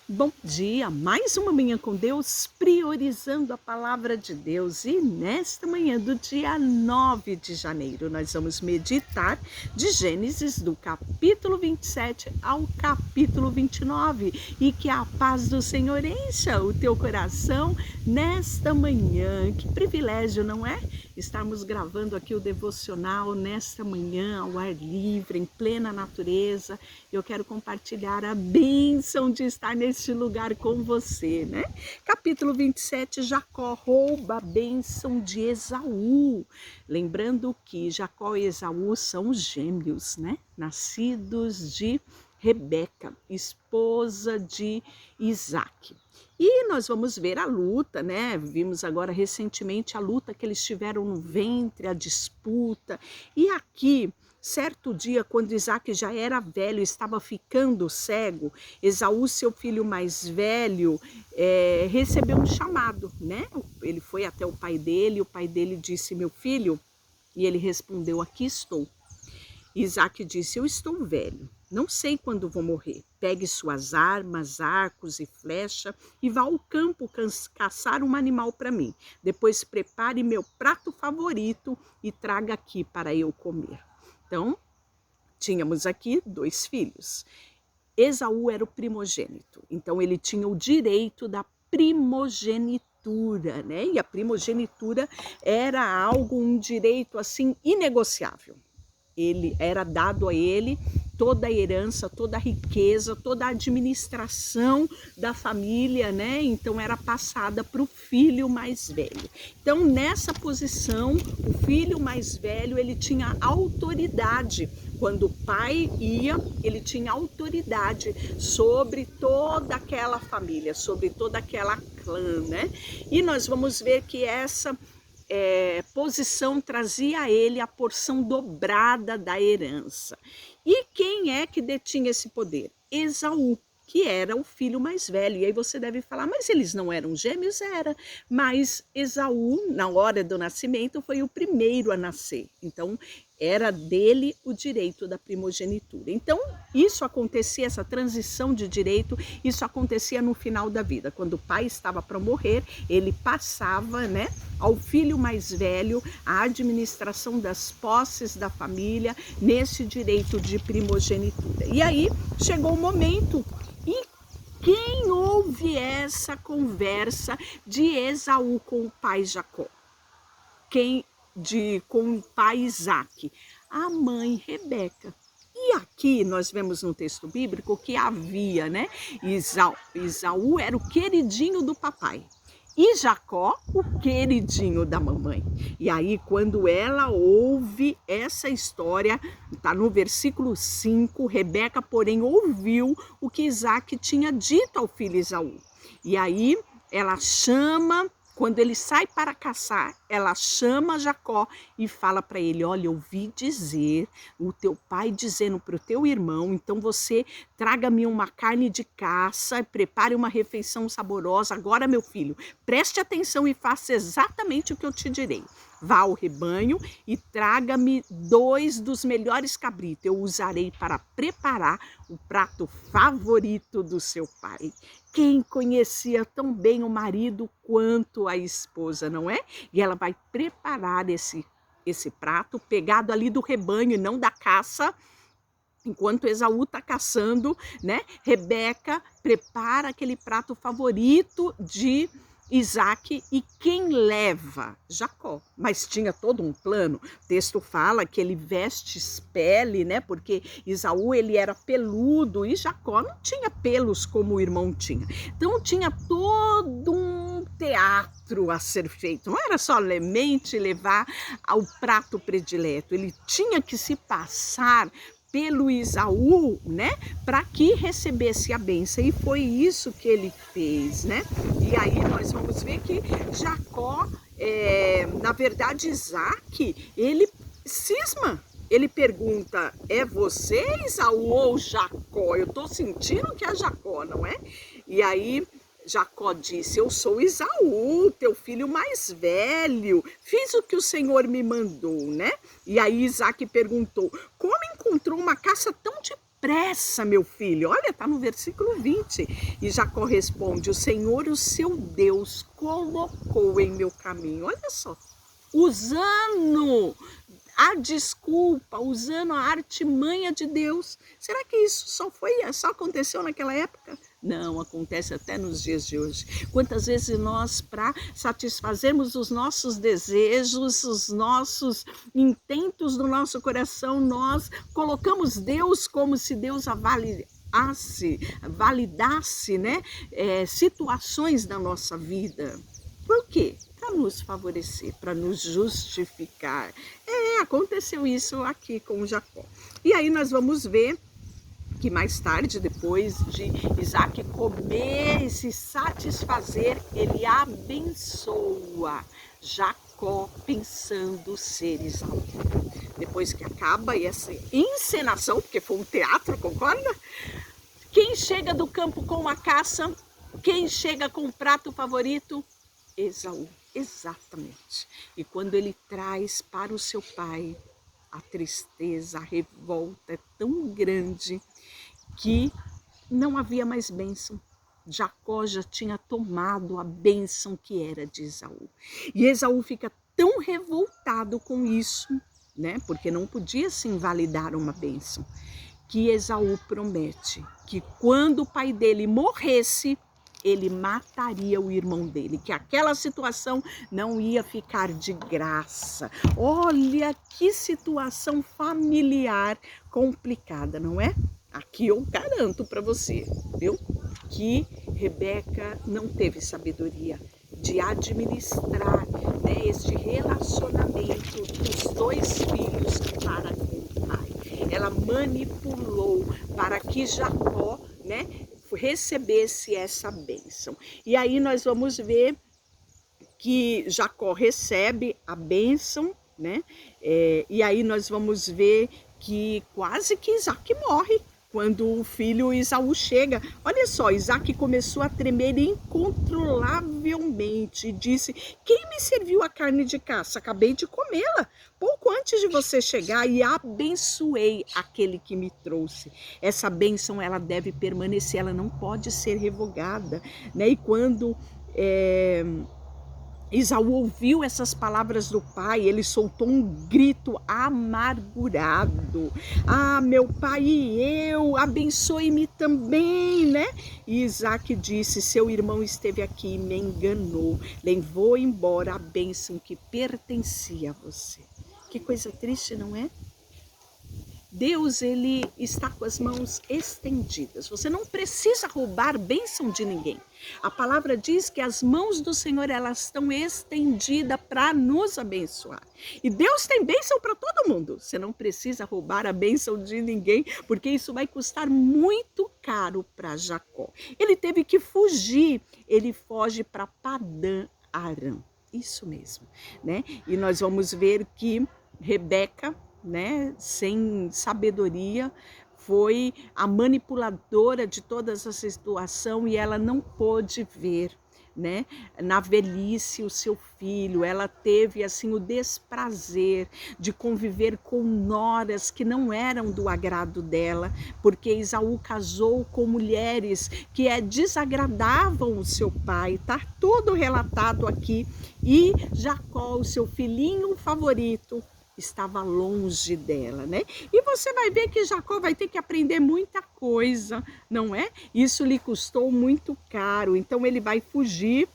Bom dia, mais uma manhã com Deus, priorizando a palavra de Deus. E nesta manhã do dia 9 de janeiro, nós vamos meditar de Gênesis do capítulo 27 ao capítulo 29. E que a paz do Senhor encha o teu coração nesta manhã. Que privilégio, não é? Estarmos gravando aqui o devocional nesta manhã, ao ar livre, em plena natureza. Eu quero compartilhar a bênção de estar neste lugar com você, né? Capítulo 27, Jacó rouba a bênção de Esaú. Lembrando que Jacó e Esaú são gêmeos, né? Nascidos de Rebeca, esposa de Isaac. E nós vamos ver a luta, né? Vimos agora recentemente a luta que eles tiveram no ventre, a disputa. E aqui, certo dia, quando Isaac já era velho, estava ficando cego, Esaú, seu filho mais velho, recebeu um chamado, né? Ele foi até o pai dele disse, meu filho, e ele respondeu, aqui estou. Isaac disse, eu estou velho, não sei quando vou morrer. Pegue suas armas, arcos e flecha e vá ao campo caçar um animal para mim. Depois prepare meu prato favorito e traga aqui para eu comer. Então, tínhamos aqui 2 filhos. Esaú era o primogênito, então ele tinha o direito da primogenitura, né? E a primogenitura era um direito assim inegociável. Ele era dado a ele toda a herança, toda a riqueza, toda a administração da família, né? Então era passada para o filho mais velho. Então nessa posição, o filho mais velho, ele tinha autoridade. Quando o pai ia, ele tinha autoridade sobre toda aquela família, sobre toda aquela clã, né? E nós vamos ver que essa posição trazia a ele a porção dobrada da herança. E quem é que detinha esse poder? Esaú, que era o filho mais velho. E aí você deve falar, mas eles não eram gêmeos? Era. Mas Esaú, na hora do nascimento, foi o primeiro a nascer. Então, era dele o direito da primogenitura. Então, isso acontecia, essa transição de direito, isso acontecia no final da vida. Quando o pai estava para morrer, ele passava, né, ao filho mais velho a administração das posses da família nesse direito de primogenitura. E aí chegou o momento e quem ouve essa conversa de Esaú com o pai Jacó? Com o pai Isaac? A mãe Rebeca. E aqui nós vemos no texto bíblico que havia, né? Esaú era o queridinho do papai. E Jacó, o queridinho da mamãe. E aí, quando ela ouve essa história, está no versículo 5, Rebeca, porém, ouviu o que Isaac tinha dito ao filho Esaú. E aí, ela chama, quando ele sai para caçar, ela chama Jacó e fala para ele, olha, eu ouvi dizer, o teu pai dizendo para o teu irmão, então você traga-me uma carne de caça, prepare uma refeição saborosa. Agora, meu filho, preste atenção e faça exatamente o que eu te direi. Vá ao rebanho e traga-me 2 dos melhores cabritos. Eu usarei para preparar o prato favorito do seu pai. Quem conhecia tão bem o marido quanto a esposa, não é? E ela vai preparar esse prato pegado ali do rebanho e não da caça. Enquanto Esaú está caçando, né? Rebeca prepara aquele prato favorito de Isaac e quem leva? Jacó. Mas tinha todo um plano. O texto fala que ele veste pele, né? Porque Esaú ele era peludo e Jacó não tinha pelos como o irmão tinha. Então tinha todo um teatro a ser feito. Não era somente levar ao prato predileto. Ele tinha que se passar pelo Esaú, né, para que recebesse a bênção, e foi isso que ele fez, né? E aí nós vamos ver que Jacó, na verdade Isaac, ele cisma, ele pergunta, é você, Esaú, ou Jacó? Eu tô sentindo que é Jacó, não é? E aí Jacó disse, eu sou Esaú, teu filho mais velho, fiz o que o Senhor me mandou, né? E aí Isaac perguntou, como encontrou uma caça tão depressa? depressa, meu filho. Olha, está no versículo 20. E Jacó responde: o Senhor, o seu Deus, colocou em meu caminho. Olha só, usando a desculpa, usando a artimanha de Deus. Será que isso só aconteceu naquela época? Não, acontece até nos dias de hoje. Quantas vezes nós, para satisfazermos os nossos desejos, os nossos intentos do nosso coração, nós colocamos Deus como se Deus validasse, né, situações da nossa vida. Por quê? Para nos favorecer, para nos justificar. Aconteceu isso aqui com Jacó. E aí nós vamos ver que mais tarde, depois de Isaac comer e se satisfazer, ele abençoa Jacó pensando ser Esaú. Depois que acaba essa encenação, porque foi um teatro, concorda? Quem chega do campo com a caça? Quem chega com o prato favorito? Esaú, exatamente. E quando ele traz para o seu pai, a tristeza, a revolta é tão grande que não havia mais bênção. Jacó já tinha tomado a bênção que era de Esaú. E Esaú fica tão revoltado com isso, né? Porque não podia se invalidar uma bênção, que Esaú promete que quando o pai dele morresse, ele mataria o irmão dele, que aquela situação não ia ficar de graça. Olha que situação familiar complicada, não é? Aqui eu garanto para você, viu? Que Rebeca não teve sabedoria de administrar, né, este relacionamento dos dois filhos para com o pai. Ela manipulou para que Jacó, né, recebesse essa bênção. E aí nós vamos ver que Jacó recebe a bênção, né? E aí nós vamos ver que quase que Isaac morre quando o filho Esaú chega. Olha só, Isaac começou a tremer incontrolavelmente e disse: quem me serviu a carne de caça? Acabei de comê-la pouco antes de você chegar e abençoei aquele que me trouxe. Essa bênção, ela deve permanecer, ela não pode ser revogada, né? E quando Esaú ouviu essas palavras do pai, ele soltou um grito amargurado: ah, meu pai e eu, abençoe-me também, né? E Isaac disse: seu irmão esteve aqui e me enganou, levou embora a bênção que pertencia a você. Que coisa triste, não é? Deus, ele está com as mãos estendidas. Você não precisa roubar bênção de ninguém. A palavra diz que as mãos do Senhor, elas estão estendidas para nos abençoar. E Deus tem bênção para todo mundo. Você não precisa roubar a bênção de ninguém, porque isso vai custar muito caro para Jacó. Ele teve que fugir. Ele foge para Padã Arã. Isso mesmo, né? E nós vamos ver que Rebeca, né, sem sabedoria, foi a manipuladora de toda essa situação e ela não pôde ver, né, na velhice o seu filho. Ela teve assim o desprazer de conviver com noras que não eram do agrado dela, porque Esaú casou com mulheres que desagradavam o seu pai. Tá tudo relatado aqui. E Jacó, o seu filhinho favorito, estava longe dela, né? E você vai ver que Jacó vai ter que aprender muita coisa, não é? Isso lhe custou muito caro. Então ele vai fugir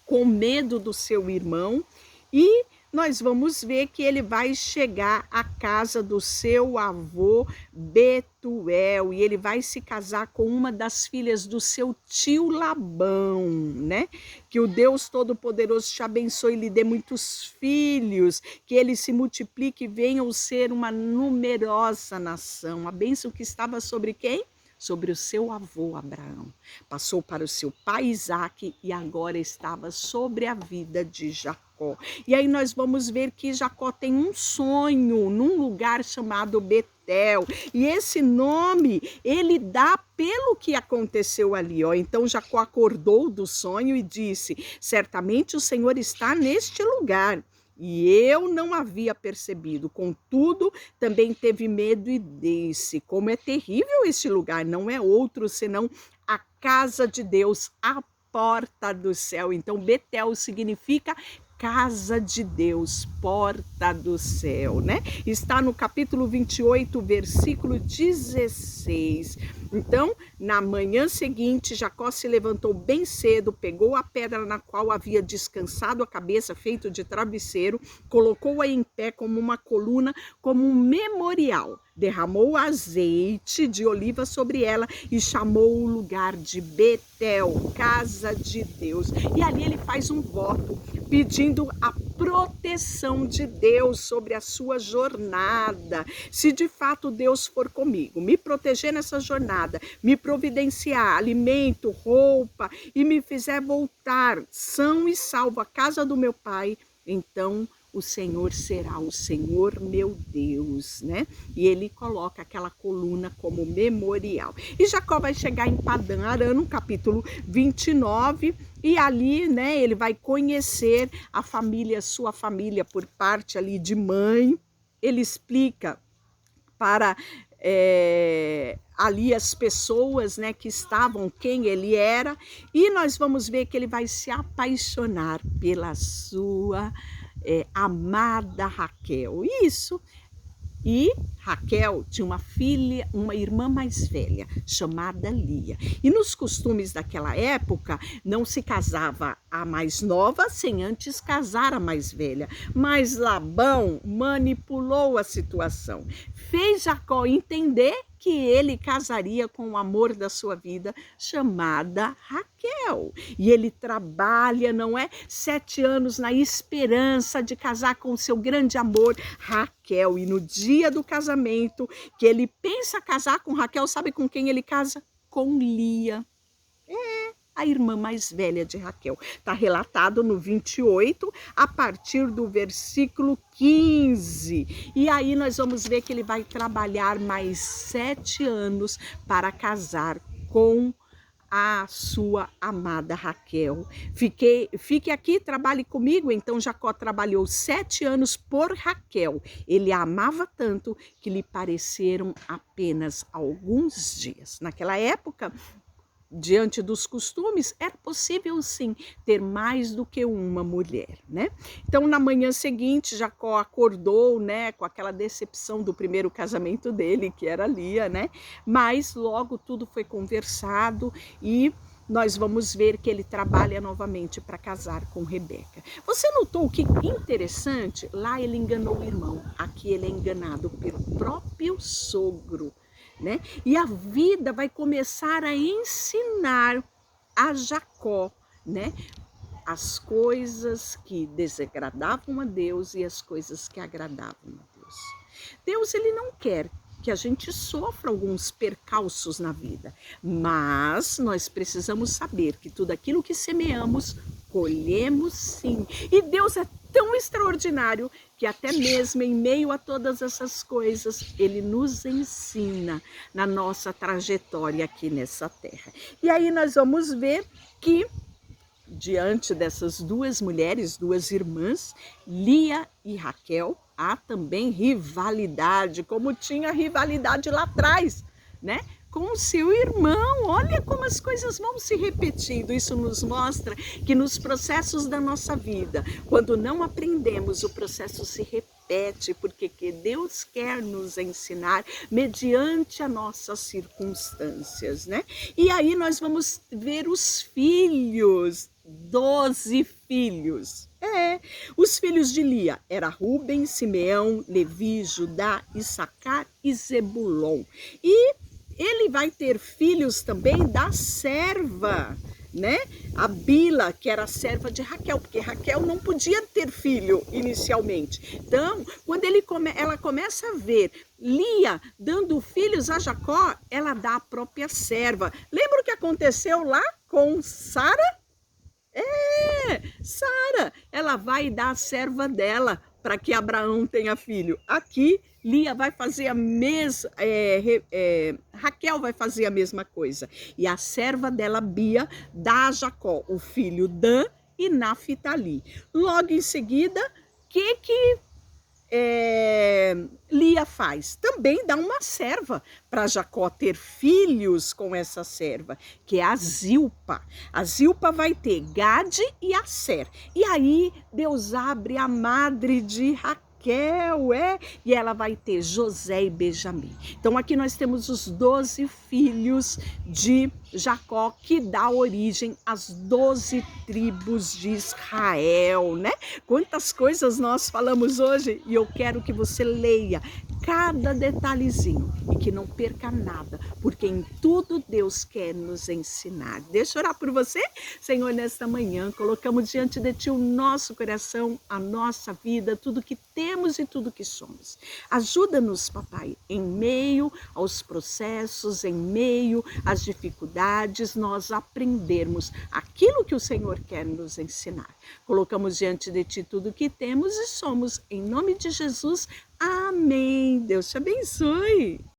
com medo do seu irmão e nós vamos ver que ele vai chegar à casa do seu avô Betuel e ele vai se casar com uma das filhas do seu tio Labão, né? Que o Deus Todo-Poderoso te abençoe e lhe dê muitos filhos, que ele se multiplique e venham ser uma numerosa nação. A bênção que estava sobre quem? Sobre o seu avô Abraão. Passou para o seu pai Isaac e agora estava sobre a vida de Jacó. E aí nós vamos ver que Jacó tem um sonho num lugar chamado Betel. E esse nome ele dá pelo que aconteceu ali, ó. Então Jacó acordou do sonho e disse: certamente o Senhor está neste lugar. e eu não havia percebido. Contudo, também teve medo e disse: como é terrível este lugar, não é outro senão a casa de Deus, a porta do céu. Então, Betel significa casa de Deus, porta do céu, né? Está no capítulo 28, versículo 16. Então, na manhã seguinte, Jacó se levantou bem cedo, pegou a pedra na qual havia descansado a cabeça, feito de travesseiro, colocou-a em pé como uma coluna, como um memorial. Derramou azeite de oliva sobre ela e chamou o lugar de Betel, casa de Deus. E ali ele faz um voto, pedindo a proteção de Deus sobre a sua jornada. Se de fato Deus for comigo, me proteger nessa jornada, me providenciar alimento, roupa e me fizer voltar são e salvo à casa do meu pai, então o Senhor será o Senhor meu Deus, né? E ele coloca aquela coluna como memorial. E Jacó vai chegar em Padã Arã, no capítulo 29, e ali, né, ele vai conhecer a família, sua família por parte ali de mãe. Ele explica para ali as pessoas, né, que estavam, quem ele era, e nós vamos ver que ele vai se apaixonar pela sua amada Raquel. Isso. E Raquel tinha uma filha, uma irmã mais velha, chamada Lia. E nos costumes daquela época, não se casava a mais nova sem antes casar a mais velha. Mas Labão manipulou a situação. Fez Jacó entender que ele casaria com o amor da sua vida, chamada Raquel. E ele trabalha, não é? 7 anos na esperança de casar com o seu grande amor, Raquel. E no dia do casamento, que ele pensa casar com Raquel, sabe com quem ele casa? Com Lia. A irmã mais velha de Raquel. Está relatado no 28, a partir do versículo 15. E aí nós vamos ver que ele vai trabalhar mais 7 anos para casar com a sua amada Raquel. Fique aqui, trabalhe comigo. Então Jacó trabalhou 7 anos por Raquel. Ele a amava tanto que lhe pareceram apenas alguns dias. Naquela época, diante dos costumes, era possível sim ter mais do que uma mulher, né? Então, na manhã seguinte, Jacó acordou, né, com aquela decepção do primeiro casamento dele, que era Lia, né? Mas logo tudo foi conversado e nós vamos ver que ele trabalha novamente para casar com Rebeca. Você notou que interessante? Lá ele enganou o irmão, aqui ele é enganado pelo próprio sogro. Né? E a vida vai começar a ensinar a Jacó, né, as coisas que desagradavam a Deus e as coisas que agradavam a Deus. Deus, ele não quer que a gente sofra alguns percalços na vida, mas nós precisamos saber que tudo aquilo que semeamos, colhemos sim. E Deus é tão extraordinário que até mesmo em meio a todas essas coisas, ele nos ensina na nossa trajetória aqui nessa terra. E aí nós vamos ver que diante dessas duas mulheres, duas irmãs, Lia e Raquel, há também rivalidade, como tinha rivalidade lá atrás, né? Com o seu irmão. Olha como as coisas vão se repetindo. Isso nos mostra que nos processos da nossa vida, quando não aprendemos, o processo se repete, porque que Deus quer nos ensinar mediante as nossas circunstâncias, né? E aí nós vamos ver os filhos, 12 filhos. Os filhos de Lia era Rúben, Simeão, Levi, Judá, Issacar e Zebulon. E ele vai ter filhos também da serva, né? A Bila, que era a serva de Raquel, porque Raquel não podia ter filho inicialmente. Então, quando ela começa a ver Lia dando filhos a Jacó, ela dá a própria serva. Lembra o que aconteceu lá com Sara? Sara, ela vai dar a serva dela para que Abraão tenha filho. Aqui, Lia vai fazer a mesma, Raquel vai fazer a mesma coisa. E a serva dela, Bia, dá a Jacó o filho Dan e Naphtali. Logo em seguida, que Lia faz? Também dá uma serva para Jacó ter filhos com essa serva, que é a Zilpa. A Zilpa vai ter Gade e Asser. E aí Deus abre a madre de Raquel, e ela vai ter José e Benjamim. Então aqui nós temos os 12 filhos de Jacó, que dá origem às 12 tribos de Israel, né? Quantas coisas nós falamos hoje, e eu quero que você leia cada detalhezinho e que não perca nada, porque em tudo Deus quer nos ensinar. Deixa eu orar por você. Senhor, nesta manhã colocamos diante de Ti o nosso coração, a nossa vida, tudo que temos e tudo que somos. Ajuda-nos, papai, em meio aos processos, em meio às dificuldades, nós aprendermos aquilo que o Senhor quer nos ensinar. Colocamos diante de Ti tudo que temos e somos, em nome de Jesus. Amém. Deus te abençoe.